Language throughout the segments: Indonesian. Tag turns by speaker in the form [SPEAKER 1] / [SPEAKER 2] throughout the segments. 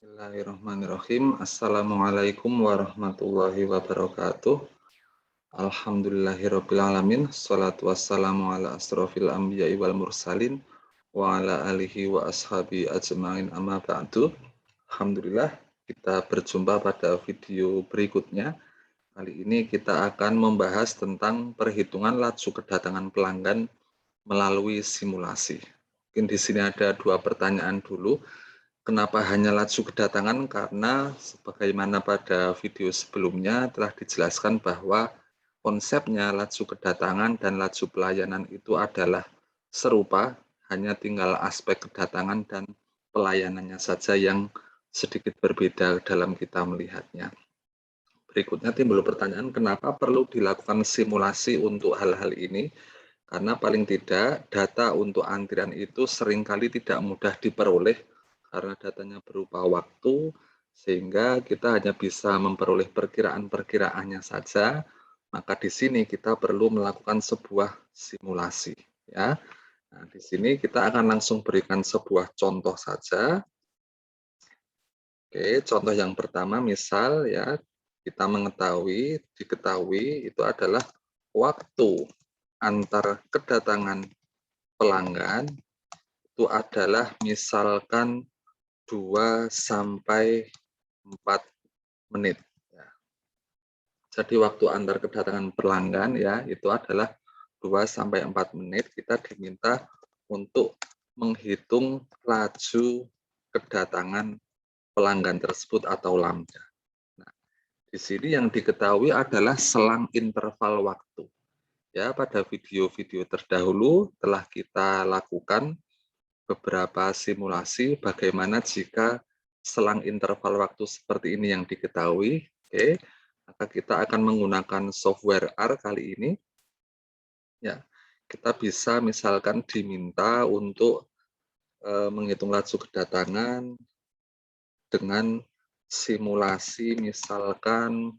[SPEAKER 1] Bismillahirrahmanirrahim. Assalamualaikum warahmatullahi wabarakatuh. Alhamdulillahirrabbilalamin. Salatu wassalamu ala asrofil anbiya'i wal mursalin wa ala alihi wa ashabi ajma'in amma ba'du. Alhamdulillah, kita berjumpa pada video berikutnya. Kali ini kita akan membahas tentang perhitungan laju kedatangan pelanggan melalui simulasi. Mungkin di sini ada dua pertanyaan dulu. Kenapa hanya laju kedatangan? Karena sebagaimana pada video sebelumnya telah dijelaskan bahwa konsepnya laju kedatangan dan laju pelayanan itu adalah serupa, hanya tinggal aspek kedatangan dan pelayanannya saja yang sedikit berbeda dalam kita melihatnya. Berikutnya timbul pertanyaan, kenapa perlu dilakukan simulasi untuk hal-hal ini? Karena paling tidak data untuk antrian itu seringkali tidak mudah diperoleh karena datanya berupa waktu, sehingga kita hanya bisa memperoleh perkiraan-perkiraannya saja. Maka di sini kita perlu melakukan sebuah simulasi, ya. Nah, di sini kita akan langsung berikan sebuah contoh saja. Oke, contoh yang pertama misal ya, kita diketahui itu adalah waktu antar kedatangan pelanggan itu adalah misalkan 2 sampai 4 menit. Ya. Jadi waktu antar kedatangan pelanggan ya itu adalah 2 sampai 4 menit. Kita diminta untuk menghitung laju kedatangan pelanggan tersebut atau lambda. Nah, di sini yang diketahui adalah selang interval waktu. Ya, pada video-video terdahulu telah kita lakukan beberapa simulasi bagaimana jika selang interval waktu seperti ini yang diketahui. Oke, maka kita akan menggunakan software R kali ini. Ya, kita bisa misalkan diminta untuk menghitung laju kedatangan dengan simulasi misalkan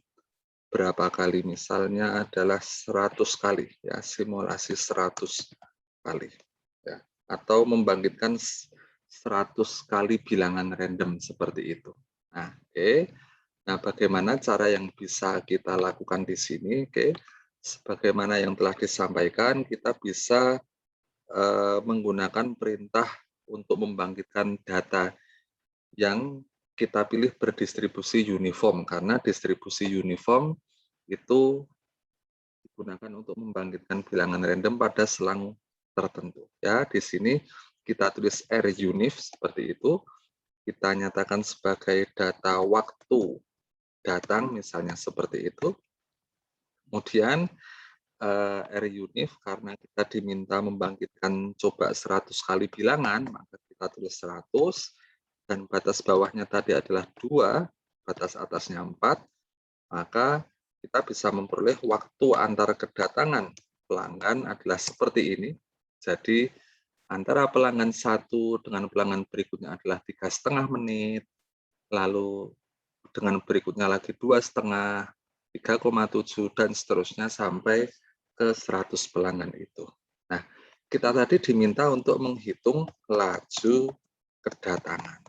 [SPEAKER 1] berapa kali, misalnya adalah 100 kali ya, simulasi 100 kali ya, atau membangkitkan 100 kali bilangan random seperti itu. Nah, oke. Nah, bagaimana cara yang bisa kita lakukan di sini? Oke. Sebagaimana yang telah disampaikan, kita bisa menggunakan perintah untuk membangkitkan data yang kita pilih berdistribusi uniform, karena distribusi uniform itu digunakan untuk membangkitkan bilangan random pada selang tertentu. Ya, di sini kita tulis RUnif seperti itu. Kita nyatakan sebagai data waktu datang, misalnya seperti itu. Kemudian RUnif karena kita diminta membangkitkan coba 100 kali bilangan, maka kita tulis 100 dan batas bawahnya tadi adalah 2, batas atasnya 4, maka kita bisa memperoleh waktu antara kedatangan pelanggan adalah seperti ini. Jadi antara pelanggan satu dengan pelanggan berikutnya adalah 3,5 menit, lalu dengan berikutnya lagi 2,5, 3,7 dan seterusnya sampai ke 100 pelanggan itu. Nah, kita tadi diminta untuk menghitung laju kedatangan.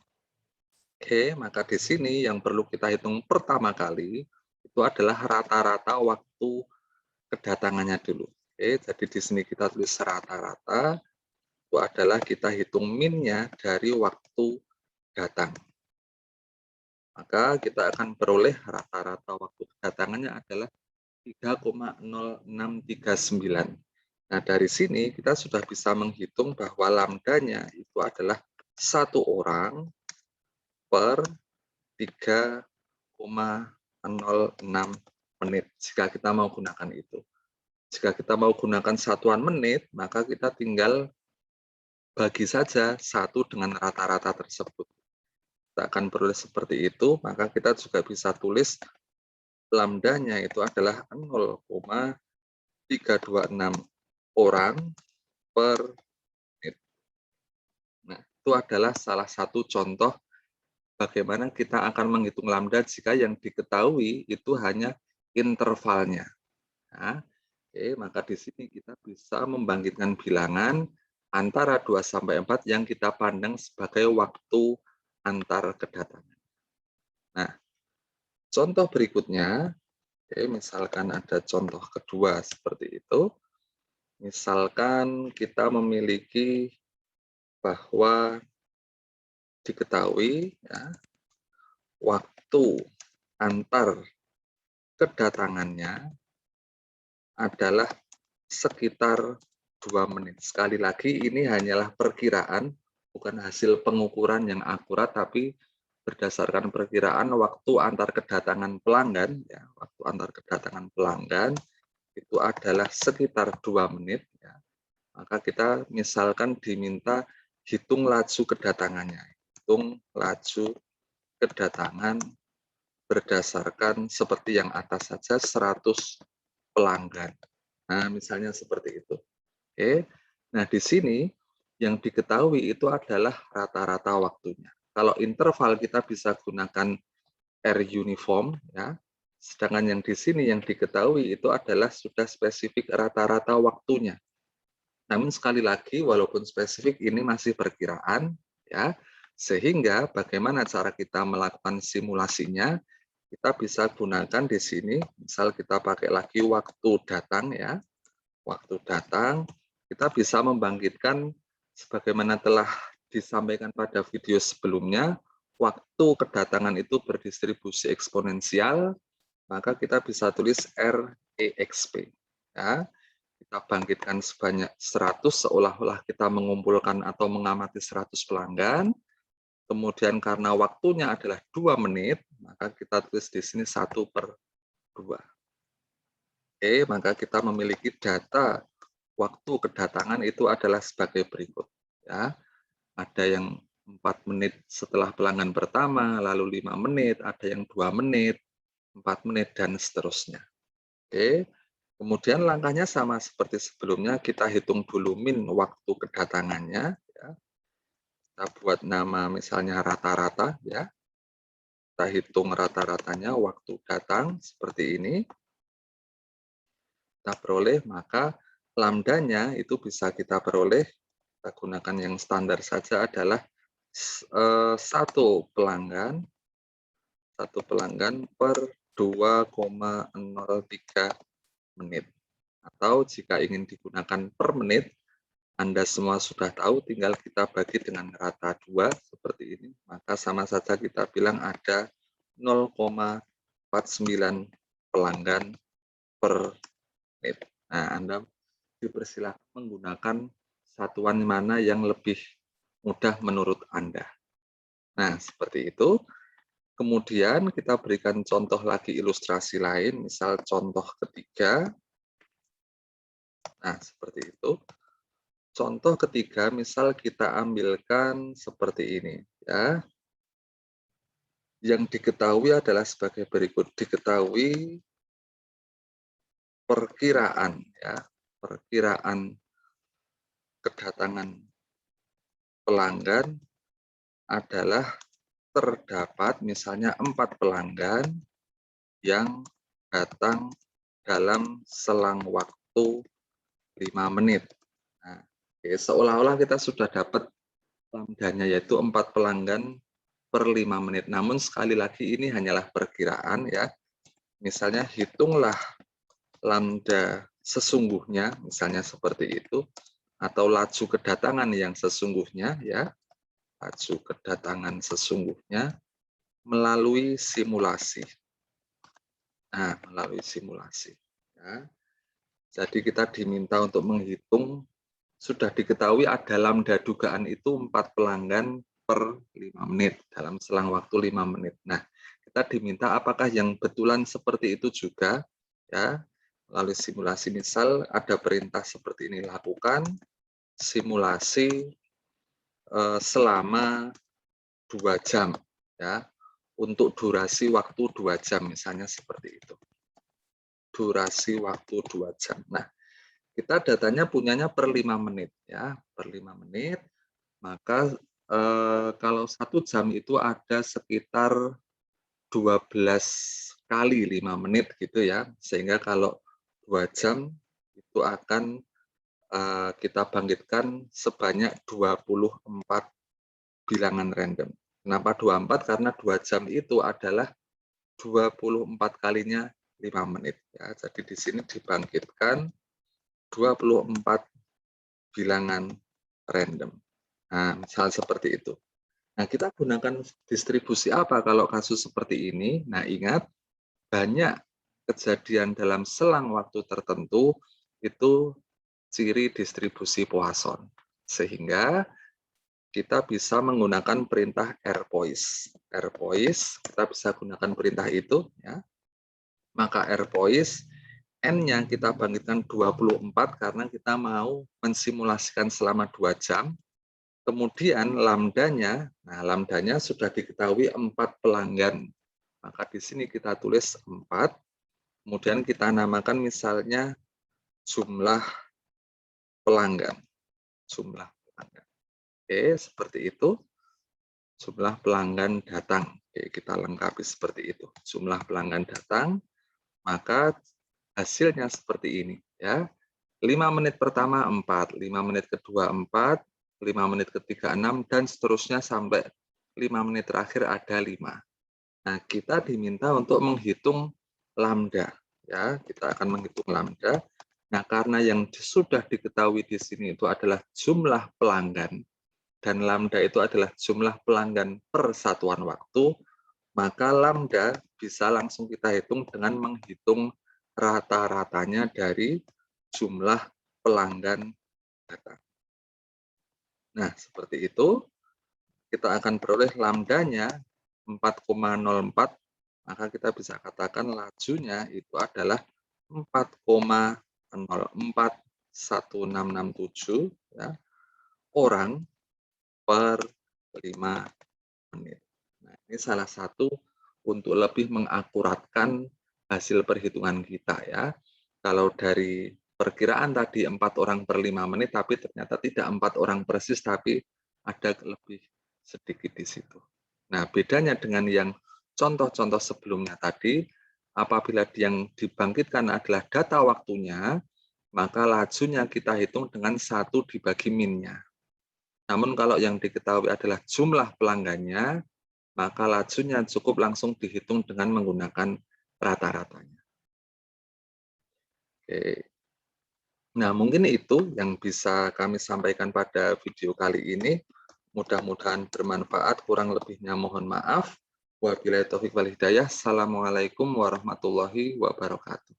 [SPEAKER 1] Oke, maka di sini yang perlu kita hitung pertama kali itu adalah rata-rata waktu kedatangannya dulu. Oke, jadi di sini kita tulis rata-rata itu adalah kita hitung minnya dari waktu datang. Maka kita akan peroleh rata-rata waktu kedatangannya adalah 3,0639. Nah, dari sini kita sudah bisa menghitung bahwa lambdanya itu adalah 1 orang per 3,06 menit jika kita mau gunakan itu. Jika kita mau gunakan satuan menit, maka kita tinggal bagi saja 1 dengan rata-rata tersebut. Kita akan peroleh seperti itu, maka kita juga bisa tulis lambdanya itu adalah 0,326 orang per menit. Nah, itu adalah salah satu contoh bagaimana kita akan menghitung lambda jika yang diketahui itu hanya intervalnya. Nah, oke, maka di sini kita bisa membangkitkan bilangan antara 2 sampai 4 yang kita pandang sebagai waktu antar kedatangan. Nah, contoh berikutnya, oke, misalkan ada contoh kedua seperti itu. Misalkan kita memiliki bahwa diketahui ya, waktu antar kedatangannya adalah sekitar 2 menit. Sekali lagi ini hanyalah perkiraan, bukan hasil pengukuran yang akurat, tapi berdasarkan perkiraan waktu antar kedatangan pelanggan, ya, waktu antar kedatangan pelanggan itu adalah sekitar 2 menit. Ya. Maka kita misalkan diminta hitung laju kedatangannya. Hitung laju kedatangan berdasarkan seperti yang atas saja 100 pelanggan. Nah, misalnya seperti itu. Oke. Nah, di sini yang diketahui itu adalah rata-rata waktunya. Kalau interval kita bisa gunakan R uniform ya. Sedangkan yang di sini yang diketahui itu adalah sudah spesifik rata-rata waktunya. Namun sekali lagi walaupun spesifik ini masih perkiraan ya. Sehingga bagaimana cara kita melakukan simulasinya? Kita bisa gunakan di sini, misal kita pakai lagi waktu datang ya. Waktu datang, kita bisa membangkitkan sebagaimana telah disampaikan pada video sebelumnya, waktu kedatangan itu berdistribusi eksponensial, maka kita bisa tulis REXP. Ya. Kita bangkitkan sebanyak 100 seolah-olah kita mengumpulkan atau mengamati 100 pelanggan. Kemudian karena waktunya adalah 2 menit, maka kita tulis di sini 1/2. Oke, maka kita memiliki data waktu kedatangan itu adalah sebagai berikut. Ya, ada yang 4 menit setelah pelanggan pertama, lalu 5 menit, ada yang 2 menit, 4 menit, dan seterusnya. Oke, kemudian langkahnya sama seperti sebelumnya, kita hitung dulu min waktu kedatangannya. Ya. Kita buat nama misalnya rata-rata, ya. Kita hitung rata-ratanya waktu datang seperti ini. Kita peroleh, maka lambdanya itu bisa kita peroleh, kita gunakan yang standar saja adalah satu pelanggan per 2,03 menit. Atau jika ingin digunakan per menit, Anda semua sudah tahu, tinggal kita bagi dengan rata 2 seperti ini, maka sama saja kita bilang ada 0,49 pelanggan per menit. Nah, Anda dipersilakan menggunakan satuan mana yang lebih mudah menurut Anda. Nah, seperti itu. Kemudian kita berikan contoh lagi ilustrasi lain, misal contoh ketiga. Nah, seperti itu. Contoh ketiga, misal kita ambilkan seperti ini, ya. Yang diketahui adalah sebagai berikut. Diketahui perkiraan, ya, perkiraan kedatangan pelanggan adalah terdapat misalnya 4 pelanggan yang datang dalam selang waktu 5 menit. Nah, seolah-olah kita sudah dapat lambdanya, yaitu 4 pelanggan per 5 menit. Namun sekali lagi ini hanyalah perkiraan ya. Misalnya hitunglah lambda sesungguhnya, misalnya seperti itu, atau laju kedatangan yang sesungguhnya ya. Laju kedatangan sesungguhnya melalui simulasi. Nah, melalui simulasi. Ya. Jadi kita diminta untuk menghitung, sudah diketahui ada lambda dugaan itu 4 pelanggan per 5 menit, dalam selang waktu 5 menit. Nah, kita diminta apakah yang betulan seperti itu juga, ya, melalui simulasi. Misal ada perintah seperti ini, lakukan simulasi selama 2 jam, ya, untuk durasi waktu 2 jam, misalnya seperti itu. Durasi waktu 2 jam. Nah, kita datanya punyanya per 5 menit ya, per 5 menit. Maka kalau 1 jam itu ada sekitar 12 kali 5 menit gitu ya. Sehingga kalau 2 jam itu akan kita bangkitkan sebanyak 24 bilangan random. Kenapa 24? Karena 2 jam itu adalah 24 kalinya 5 menit. Ya, jadi di sini dibangkitkan 24 bilangan random. Nah, misal seperti itu. Nah, kita gunakan distribusi apa kalau kasus seperti ini? Nah, ingat, banyak kejadian dalam selang waktu tertentu itu ciri distribusi Poisson. Sehingga kita bisa menggunakan perintah RPOIS. RPOIS, kita bisa gunakan perintah itu. Ya. Maka RPOIS, N-nya kita bangkitkan 24 karena kita mau mensimulasikan selama 2 jam. Kemudian lambdanya, nah lambdanya sudah diketahui 4 pelanggan. Maka di sini kita tulis 4, kemudian kita namakan misalnya jumlah pelanggan. Jumlah pelanggan. Oke, seperti itu. Jumlah pelanggan datang. Oke, kita lengkapi seperti itu. Jumlah pelanggan datang, maka hasilnya seperti ini. Ya, 5 menit pertama 4, 5 menit kedua 4, 5 menit ketiga 6, dan seterusnya sampai 5 menit terakhir ada 5. Nah, kita diminta untuk menghitung lambda. Ya, kita akan menghitung lambda. Nah, karena yang sudah diketahui di sini itu adalah jumlah pelanggan, dan lambda itu adalah jumlah pelanggan per satuan waktu, maka lambda bisa langsung kita hitung dengan menghitung rata-ratanya dari jumlah pelanggan data. Nah, seperti itu, kita akan peroleh lambdanya 4,04, maka kita bisa katakan lajunya itu adalah 4,041667 ya, orang per 5 menit. Nah, ini salah satu untuk lebih mengakuratkan hasil perhitungan kita ya. Kalau dari perkiraan tadi 4 orang per 5 menit, tapi ternyata tidak 4 orang persis, tapi ada lebih sedikit di situ. Nah, bedanya dengan yang contoh-contoh sebelumnya tadi, apabila yang dibangkitkan adalah data waktunya, maka lajunya kita hitung dengan 1 dibagi min-nya. Namun kalau yang diketahui adalah jumlah pelanggannya, maka lajunya cukup langsung dihitung dengan menggunakan rata-ratanya. Oke. Nah, mungkin itu yang bisa kami sampaikan pada video kali ini. Mudah-mudahan bermanfaat, kurang lebihnya mohon maaf. Wabillahi taufiq wal hidayah. Assalamualaikum warahmatullahi wabarakatuh.